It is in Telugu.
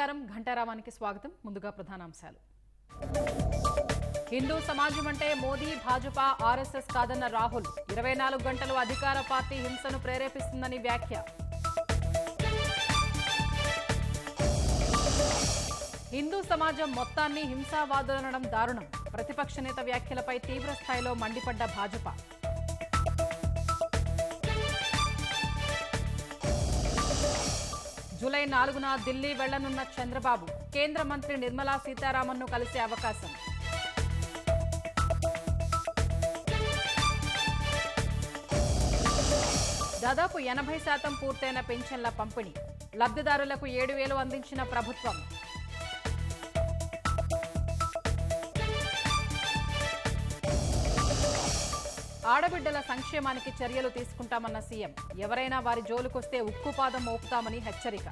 నమస్కారం ఘంటారావానికి స్వాగతం. ముందుగా ప్రధానాంశాలు. హిందూ సమాజం అంటే మోదీ, భాజపా, ఆర్ఎస్ఎస్ కాదన్న రాహుల్. 24 గంటలు అధికార పార్టీ హింసను ప్రేరేపిస్తుందని వ్యాఖ్య. హిందూ సమాజం మొత్తాన్ని హింసావాదులనడం దారుణం. ప్రతిపక్ష నేత వ్యాఖ్యలపై తీవ్ర స్థాయిలో మండిపడ్డ భాజపా. జూలై 4న ఢిల్లీ వెళ్లనున్న చంద్రబాబు. కేంద్ర మంత్రి నిర్మలా సీతారామన్ను కలిసే అవకాశం. దాదాపు 80% పూర్తయిన పెన్షన్ల పంపిణీ. లబ్ధిదారులకు 7,000 అందించిన ప్రభుత్వం. ఆడబిడ్డల సంక్షేమానికి చర్యలు తీసుకుంటామన్న సీఎం. ఎవరైనా వారి జోలుకొస్తే ఉక్కుపాదం మోపుతామని హెచ్చరిక.